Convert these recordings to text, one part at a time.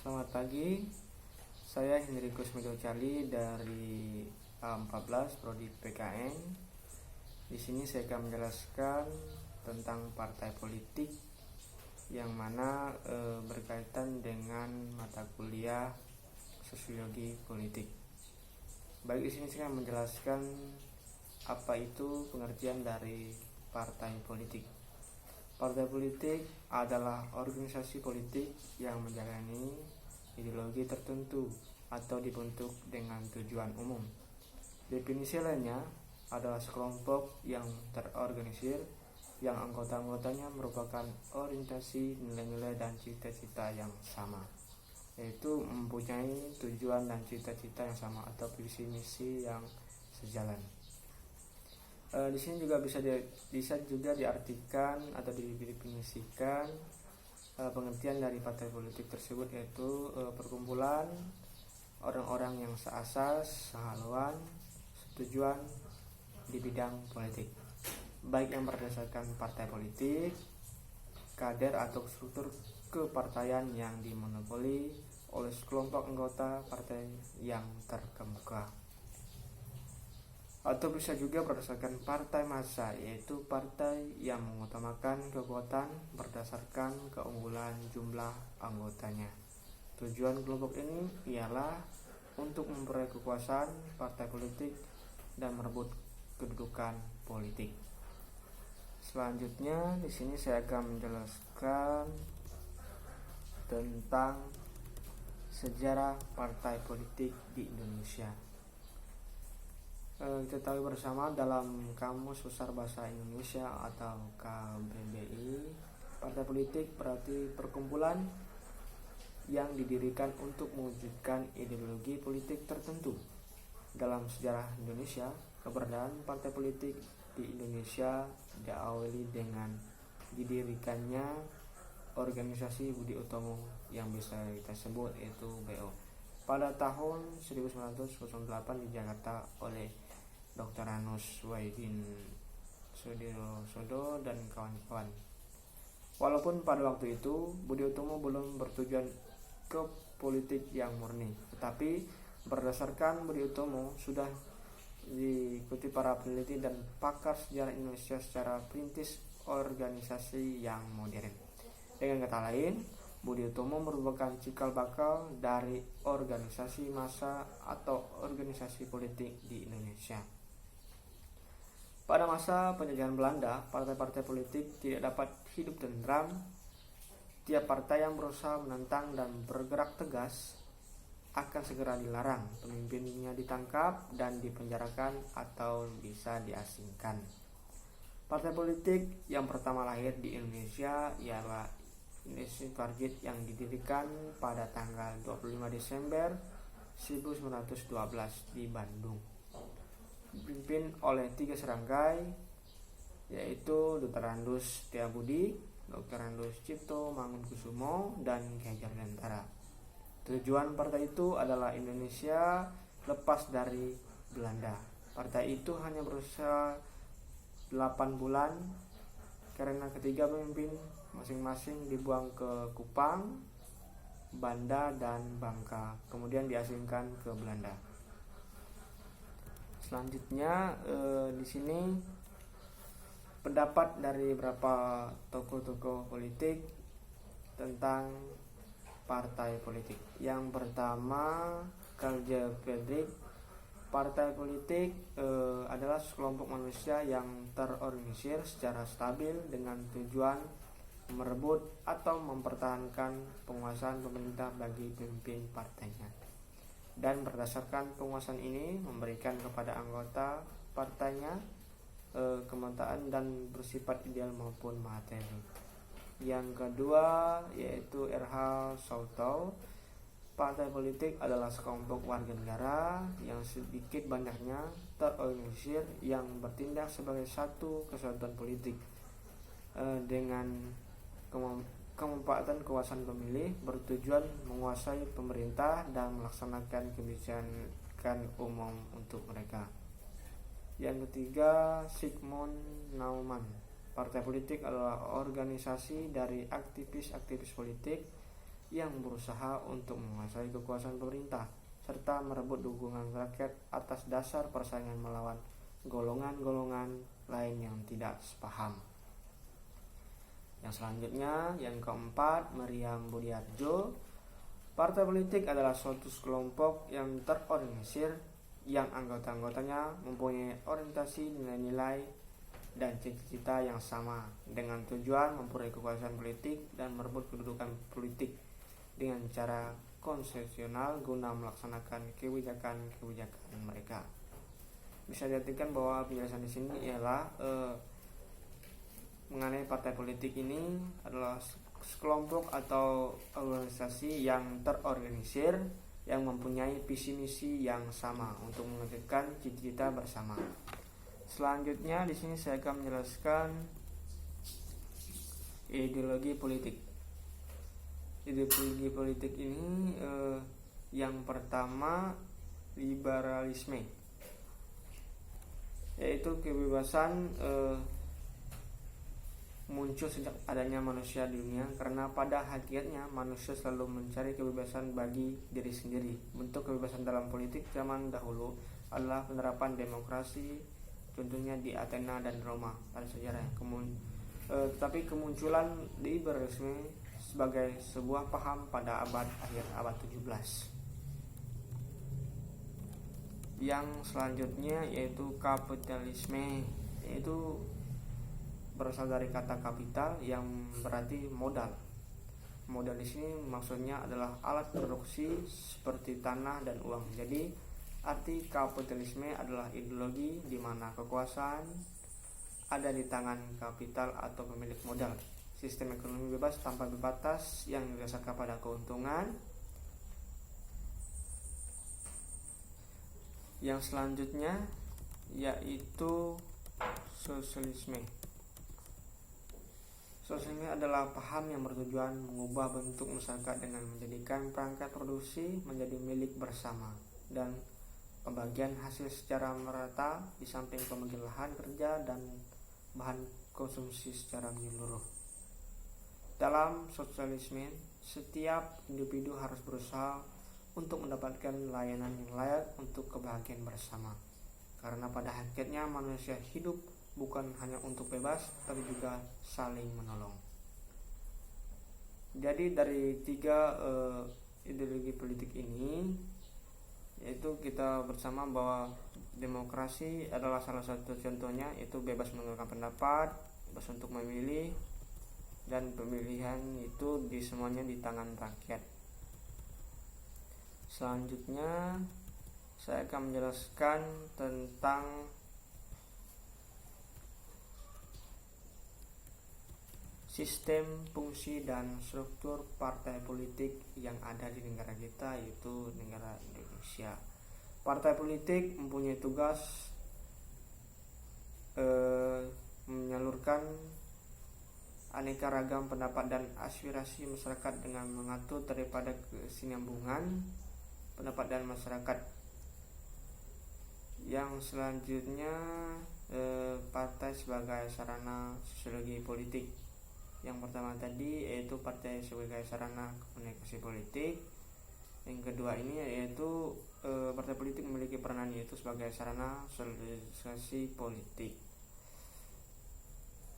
Selamat pagi, saya Hendrikus Medo Charlie dari A14 Prodi PKN. Di sini saya akan menjelaskan tentang partai politik yang mana berkaitan dengan mata kuliah sosiologi politik. Baik, di sini saya akan menjelaskan apa itu pengertian dari partai politik. Partai politik adalah organisasi politik yang menjalani ideologi tertentu atau dibentuk dengan tujuan umum. Definisi lainnya adalah sekelompok yang terorganisir yang anggota-anggotanya merupakan orientasi, nilai-nilai, dan cita-cita yang sama, yaitu mempunyai tujuan dan cita-cita yang sama atau visi misi yang sejalan. Di sini juga bisa juga diartikan atau didefinisikan pengertian dari partai politik tersebut, yaitu perkumpulan orang-orang yang seasas, sehaluan, setujuan di bidang politik, baik yang berdasarkan partai politik, kader atau struktur kepartaian yang dimonopoli oleh sekelompok anggota partai yang terkemuka. Atau bisa juga berdasarkan partai massa, yaitu partai yang mengutamakan kekuatan berdasarkan keunggulan jumlah anggotanya. Tujuan kelompok ini ialah untuk memperoleh kekuasaan partai politik dan merebut kedudukan politik. Selanjutnya di sini saya akan menjelaskan tentang sejarah partai politik di Indonesia. Kita tahu bersama dalam Kamus Besar Bahasa Indonesia atau KBBI, partai politik berarti perkumpulan yang didirikan untuk mewujudkan ideologi politik tertentu. Dalam sejarah Indonesia, keberadaan partai politik di Indonesia diawali dengan didirikannya organisasi Budi Utomo yang bisa kita sebut yaitu BO pada tahun 1908 di Jakarta oleh Dr. Anus Wahidin Sudirosodo dan kawan-kawan. Walaupun pada waktu itu Budi Utomo belum bertujuan ke politik yang murni, tetapi berdasarkan Budi Utomo sudah diikuti para peneliti dan pakar sejarah Indonesia secara perintis organisasi yang modern. Dengan kata lain, Budi Utomo merupakan cikal bakal dari organisasi massa atau organisasi politik di Indonesia. Pada masa penjajahan Belanda, partai-partai politik tidak dapat hidup tentram. Tiap partai yang berusaha menentang dan bergerak tegas akan segera dilarang, pemimpinnya ditangkap dan dipenjarakan atau bisa diasingkan. Partai politik yang pertama lahir di Indonesia ialah Indonesia Parjid yang didirikan pada tanggal 25 Desember 1912 di Bandung. Dipimpin oleh 3 serangkai, yaitu Dr. Andus Setiabudi, Dr. Andus Cipto Mangunkusumo, dan Ki Hajar Dewantara. Tujuan partai itu adalah Indonesia lepas dari Belanda. Partai itu hanya berusaha 8 bulan karena ketiga pemimpin masing-masing dibuang ke Kupang, Banda, dan Bangka, kemudian diasingkan ke Belanda. Selanjutnya di sini pendapat dari beberapa tokoh-tokoh politik tentang partai politik. Yang pertama, Karl Friedrich. Partai politik adalah sekelompok manusia yang terorganisir secara stabil dengan tujuan merebut atau mempertahankan penguasaan pemerintah bagi pemimpin partainya, dan berdasarkan penguasaan ini memberikan kepada anggota partainya kemewahan dan bersifat ideal maupun materi. Yang kedua yaitu R.H. Soutov. Partai politik adalah sekelompok warga negara yang sedikit banyaknya terorganisir yang bertindak sebagai satu kesatuan politik dengan kemanfaatan kekuasaan pemilih, bertujuan menguasai pemerintah dan melaksanakan kebijakan umum untuk mereka. Yang ketiga, Zygmunt Naumann. Partai politik adalah organisasi dari aktivis-aktivis politik yang berusaha untuk menguasai kekuasaan pemerintah serta merebut dukungan rakyat atas dasar persaingan melawan golongan-golongan lain yang tidak sepaham. Yang selanjutnya, yang keempat, Meriam Budiarjo. Partai politik adalah suatu kelompok yang terorganisir yang anggota-anggotanya mempunyai orientasi nilai-nilai dan cita-cita yang sama dengan tujuan memperoleh kekuasaan politik dan merebut kedudukan politik dengan cara konsesional guna melaksanakan kebijakan-kebijakan mereka. Bisa diartikan bahwa penjelasan di sini ialah mengenai partai politik ini adalah sekelompok atau organisasi yang terorganisir yang mempunyai visi misi yang sama untuk mewujudkan cita-cita bersama. Selanjutnya di sini saya akan menjelaskan ideologi politik. Ideologi politik ini yang pertama liberalisme, yaitu kebebasan muncul sejak adanya manusia di dunia karena pada hakikatnya manusia selalu mencari kebebasan bagi diri sendiri. Bentuk kebebasan dalam politik zaman dahulu adalah penerapan demokrasi, contohnya di Athena dan Roma pada sejarah. Tapi kemunculan liberalisme sebagai sebuah paham pada akhir abad 17. Yang selanjutnya yaitu kapitalisme, yaitu berasal dari kata kapital yang berarti modal. Modal di sini maksudnya adalah alat produksi seperti tanah dan uang. Jadi arti kapitalisme adalah ideologi di mana kekuasaan ada di tangan kapital atau pemilik modal. Sistem ekonomi bebas tanpa batas yang didasarkan pada keuntungan. Yang selanjutnya yaitu sosialisme. Sosialisme adalah paham yang bertujuan mengubah bentuk masyarakat dengan menjadikan perangkat produksi menjadi milik bersama dan pembagian hasil secara merata di samping pembagian lahan kerja dan bahan konsumsi secara menyeluruh. Dalam sosialisme, setiap individu harus berusaha untuk mendapatkan layanan yang layak untuk kebahagiaan bersama. Karena pada hakikatnya manusia hidup bukan hanya untuk bebas, tapi juga saling menolong. Jadi dari tiga ideologi politik ini, yaitu kita bersama bahwa demokrasi adalah salah satu contohnya, yaitu bebas mengeluarkan pendapat, bebas untuk memilih, dan pemilihan itu semuanya di tangan rakyat. Selanjutnya saya akan menjelaskan tentang sistem, fungsi, dan struktur partai politik yang ada di negara kita, yaitu negara Indonesia. Partai politik mempunyai tugas menyalurkan aneka ragam pendapat dan aspirasi masyarakat dengan mengatur daripada kesinambungan pendapat dan masyarakat. Yang selanjutnya partai sebagai sarana sosiologi politik. Yang pertama tadi yaitu partai sebagai sarana komunikasi politik. Yang kedua ini yaitu partai politik memiliki peranan yaitu sebagai sarana sosialisasi politik.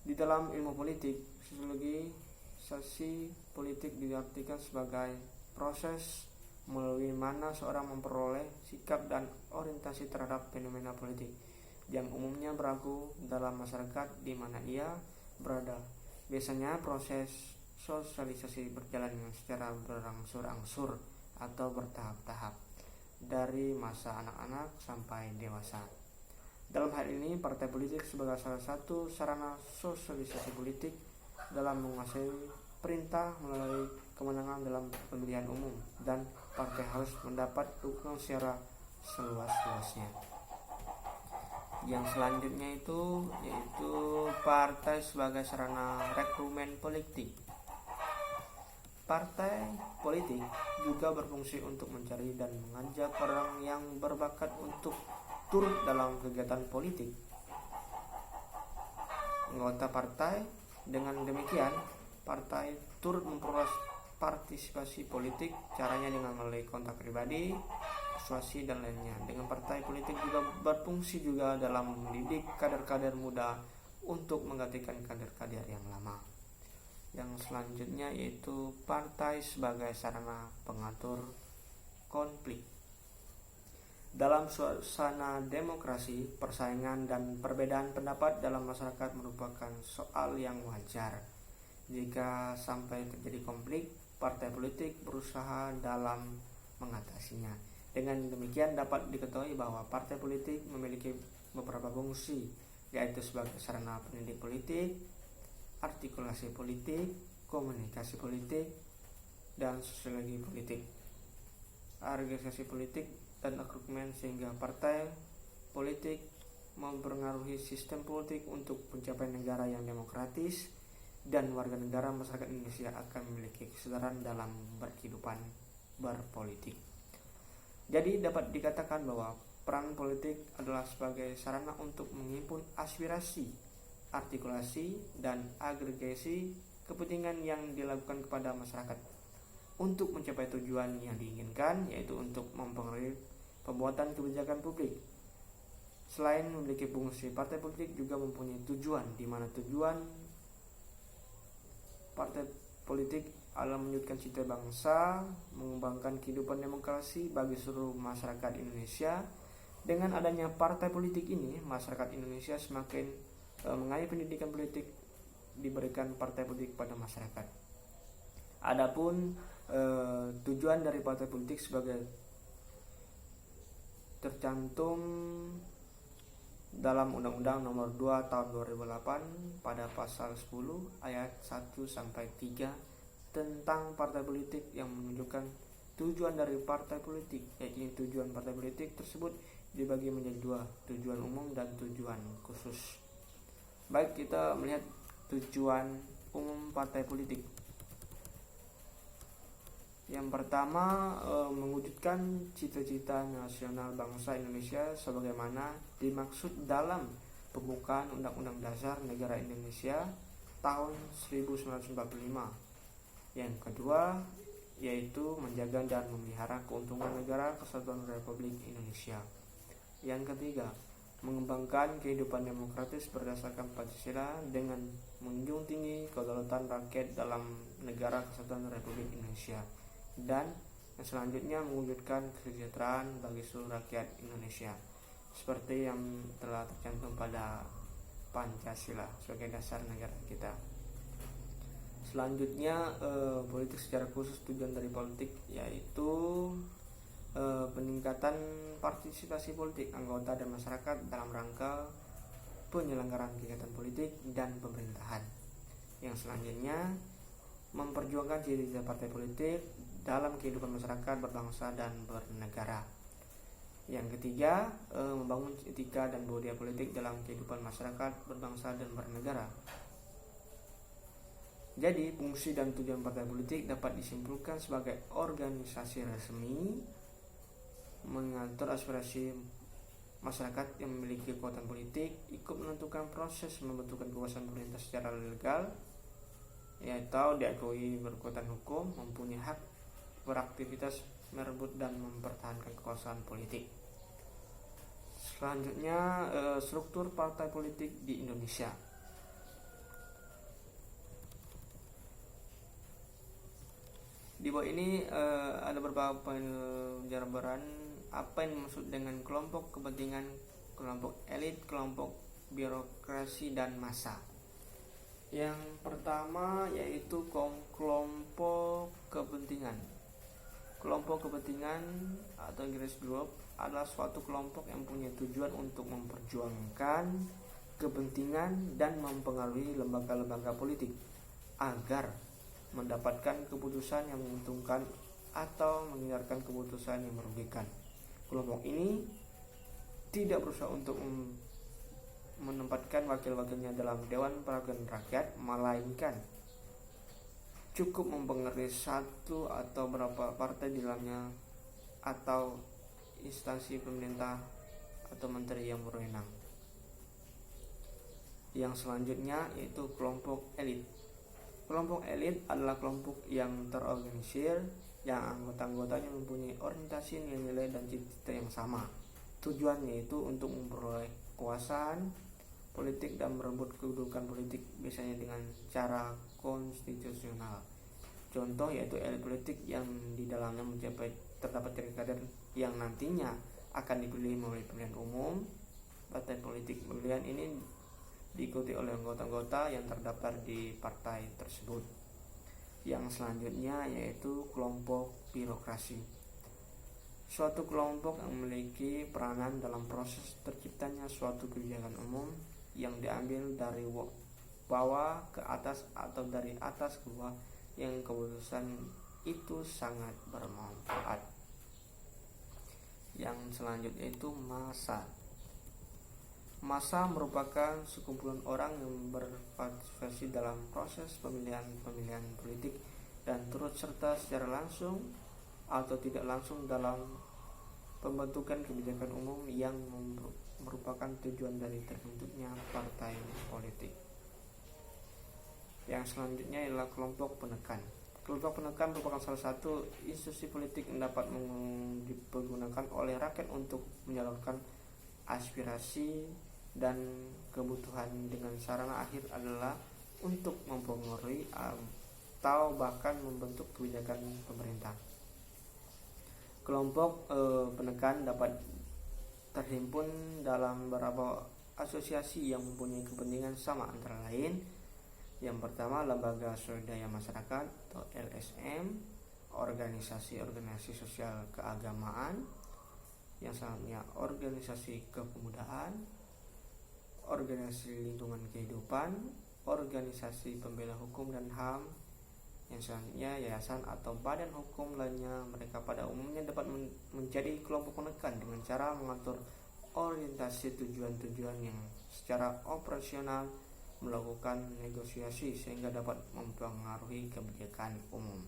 Di dalam ilmu politik, sosialisasi politik diartikan sebagai proses melalui mana seorang memperoleh sikap dan orientasi terhadap fenomena politik yang umumnya berlaku dalam masyarakat di mana ia berada. Biasanya proses sosialisasi berjalan secara berangsur-angsur atau bertahap-tahap dari masa anak-anak sampai dewasa. Dalam hal ini, partai politik sebagai salah satu sarana sosialisasi politik dalam menguasai perintah melalui kemenangan dalam pemilihan umum, dan partai harus mendapat dukungan secara seluas-luasnya. Yang selanjutnya yaitu partai sebagai sarana rekrutmen politik. Partai politik juga berfungsi untuk mencari dan mengajak orang yang berbakat untuk turut dalam kegiatan politik anggota partai. Dengan demikian, partai turut memperluas partisipasi politik, caranya dengan melalui kontak pribadi, persuasi dan lainnya. Dengan partai politik juga berfungsi juga dalam mendidik kader-kader muda untuk menggantikan kader-kader yang lama. Yang selanjutnya yaitu partai sebagai sarana pengatur konflik. Dalam suasana demokrasi, persaingan dan perbedaan pendapat dalam masyarakat merupakan soal yang wajar. Jika sampai terjadi konflik, partai politik berusaha dalam mengatasinya. Dengan demikian dapat diketahui bahwa partai politik memiliki beberapa fungsi, yaitu sebagai sarana pendidik politik, artikulasi politik, komunikasi politik, dan sosiologi politik, organisasi politik, dan rekrutmen, sehingga partai politik mempengaruhi sistem politik untuk pencapaian negara yang demokratis, dan warga negara masyarakat Indonesia akan memiliki kesadaran dalam berkehidupan berpolitik. Jadi dapat dikatakan bahwa peran politik adalah sebagai sarana untuk menghimpun aspirasi, artikulasi, dan agregasi kepentingan yang dilakukan kepada masyarakat untuk mencapai tujuan yang diinginkan, yaitu untuk mempengaruhi pembuatan kebijakan publik. Selain memiliki fungsi, partai politik juga mempunyai tujuan, di mana tujuan partai politik adalah menyudutkan cita bangsa, mengembangkan kehidupan demokrasi bagi seluruh masyarakat Indonesia. Dengan adanya partai politik ini, masyarakat Indonesia semakin mengayomi pendidikan politik diberikan partai politik pada masyarakat. Adapun tujuan dari partai politik sebagai tercantum dalam Undang-Undang Nomor 2 Tahun 2008 pada pasal 10 ayat 1 sampai 3 tentang partai politik yang menunjukkan tujuan dari partai politik, yaitu tujuan partai politik tersebut dibagi menjadi dua, tujuan umum dan tujuan khusus. Baik, kita melihat tujuan umum partai politik. Yang pertama, mewujudkan cita-cita nasional bangsa Indonesia sebagaimana dimaksud dalam pembukaan Undang-Undang Dasar Negara Indonesia tahun 1945. Yang kedua, yaitu menjaga dan memelihara keuntungan negara Kesatuan Republik Indonesia. Yang ketiga, mengembangkan kehidupan demokratis berdasarkan Pancasila dengan menjunjung tinggi kedaulatan rakyat dalam negara Kesatuan Republik Indonesia. Dan yang selanjutnya, mewujudkan kesejahteraan bagi seluruh rakyat Indonesia seperti yang telah tercantum pada Pancasila sebagai dasar negara kita. Selanjutnya, politik secara khusus, tujuan dari politik yaitu peningkatan partisipasi politik anggota dan masyarakat dalam rangka penyelenggaraan kegiatan politik dan pemerintahan. Yang selanjutnya, memperjuangkan ciri-ciri partai politik dalam kehidupan masyarakat berbangsa dan bernegara. Yang ketiga, membangun etika dan budaya politik dalam kehidupan masyarakat berbangsa dan bernegara. Jadi, fungsi dan tujuan partai politik dapat disimpulkan sebagai organisasi resmi mengatur aspirasi masyarakat yang memiliki kekuatan politik, ikut menentukan proses membentukkan kekuasaan pemerintah secara legal, yaitu diakui berkekuatan hukum, mempunyai hak beraktivitas, merebut dan mempertahankan kekuasaan politik. Selanjutnya, struktur partai politik di Indonesia. Di bawah ini ada beberapa penjabaran apa yang dimaksud dengan kelompok kepentingan, kelompok elit, kelompok birokrasi, dan massa. Yang pertama yaitu kelompok kepentingan. Kelompok kepentingan atau interest group adalah suatu kelompok yang punya tujuan untuk memperjuangkan kepentingan dan mempengaruhi lembaga-lembaga politik agar mendapatkan keputusan yang menguntungkan atau mendengarkan keputusan yang merugikan. Kelompok ini tidak berusaha untuk menempatkan wakil-wakilnya dalam Dewan Perwakilan Rakyat, melainkan cukup mempengaruhi satu atau beberapa partai di dalamnya atau instansi pemerintah atau menteri yang berwenang. Yang selanjutnya yaitu kelompok elit. Kelompok elit adalah kelompok yang terorganisir, yang anggota-anggotanya mempunyai orientasi, nilai-nilai, dan cita-cita yang sama. Tujuannya itu untuk memperoleh kekuasaan politik dan merebut kedudukan politik, biasanya dengan cara konstitusional. Contoh yaitu elit politik yang di dalamnya terdapat kader yang nantinya akan dipilih melalui pemilihan umum. Partai politik pemilihan ini diikuti oleh anggota-anggota yang terdaftar di partai tersebut. Yang selanjutnya yaitu kelompok birokrasi. Suatu kelompok yang memiliki peranan dalam proses terciptanya suatu kebijakan umum yang diambil dari bawah ke atas atau dari atas ke bawah, yang keputusan itu sangat bermanfaat. Yang selanjutnya itu massa. Massa merupakan sekumpulan orang yang berpartisipasi dalam proses pemilihan politik dan turut serta secara langsung atau tidak langsung dalam pembentukan kebijakan umum yang merupakan tujuan dari terbentuknya partai politik. Yang selanjutnya adalah kelompok penekan. Kelompok penekan merupakan salah satu institusi politik yang dapat dipergunakan oleh rakyat untuk menyalurkan aspirasi dan kebutuhan dengan sarana akhir adalah untuk mempengaruhi atau bahkan membentuk kebijakan pemerintah. Kelompok penekan dapat terhimpun dalam beberapa asosiasi yang mempunyai kepentingan sama, antara lain yang pertama Lembaga Swadaya Masyarakat atau LSM, organisasi-organisasi sosial keagamaan, yang selanjutnya organisasi kepemudaan, organisasi lingkungan kehidupan, organisasi pembela hukum dan HAM, yang selanjutnya yayasan atau badan hukum lainnya. Mereka pada umumnya dapat menjadi kelompok penekan dengan cara mengatur orientasi tujuan-tujuan yang secara operasional, melakukan negosiasi sehingga dapat mempengaruhi kebijakan umum.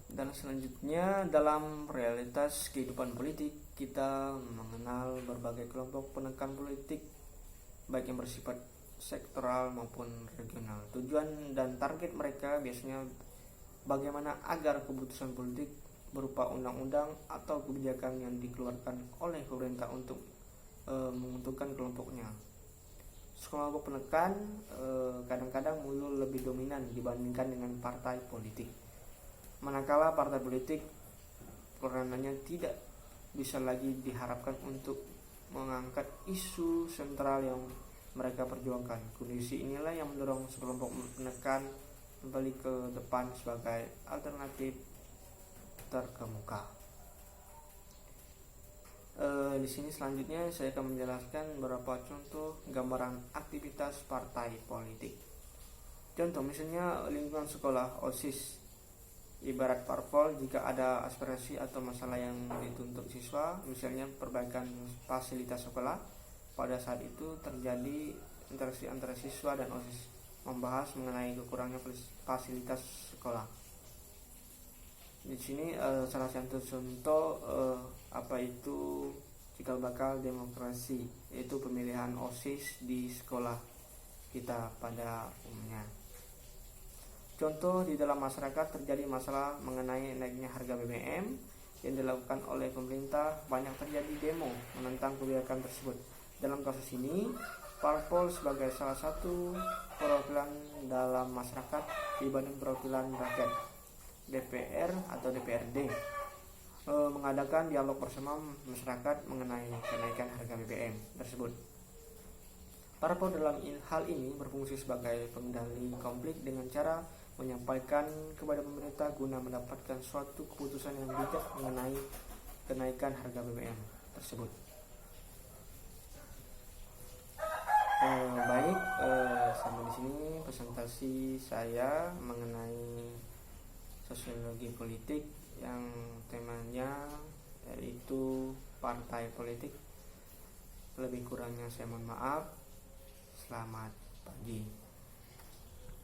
Dan selanjutnya dalam realitas kehidupan politik, kita mengenal berbagai kelompok penekan politik, baik yang bersifat sektoral maupun regional. Tujuan dan target mereka biasanya bagaimana agar keputusan politik berupa undang-undang atau kebijakan yang dikeluarkan oleh pemerintah untuk menguntungkan kelompoknya. Kelompok penekan kadang-kadang muncul lebih dominan dibandingkan dengan partai politik. Manakala partai politik peranannya tidak bisa lagi diharapkan untuk mengangkat isu sentral yang mereka perjuangkan. Kondisi inilah yang mendorong sekelompok penekan kembali ke depan sebagai alternatif terkemuka. Di sini selanjutnya saya akan menjelaskan beberapa contoh gambaran aktivitas partai politik. Contoh misalnya lingkungan sekolah, OSIS. Ibarat parpol, jika ada aspirasi atau masalah yang dituntut siswa, misalnya perbaikan fasilitas sekolah, pada saat itu terjadi interaksi antara siswa dan OSIS membahas mengenai kekurangnya fasilitas sekolah. Di sini salah satu contoh apa itu cikal bakal demokrasi, yaitu pemilihan OSIS di sekolah kita pada umumnya. Contoh di dalam masyarakat terjadi masalah mengenai naiknya harga BBM yang dilakukan oleh pemerintah, banyak terjadi demo menentang kebijakan tersebut. Dalam kasus ini, parpol sebagai salah satu perwakilan dalam masyarakat dibanding perwakilan rakyat, DPR atau DPRD, mengadakan dialog bersama masyarakat mengenai kenaikan harga BBM tersebut. Parpol dalam hal ini berfungsi sebagai pengendali konflik dengan cara menyampaikan kepada pemerintah guna mendapatkan suatu keputusan yang bijak mengenai kenaikan harga BBM tersebut. Sampai di sini presentasi saya mengenai sosiologi politik yang temanya yaitu partai politik. Lebih kurangnya saya mohon maaf. Selamat pagi.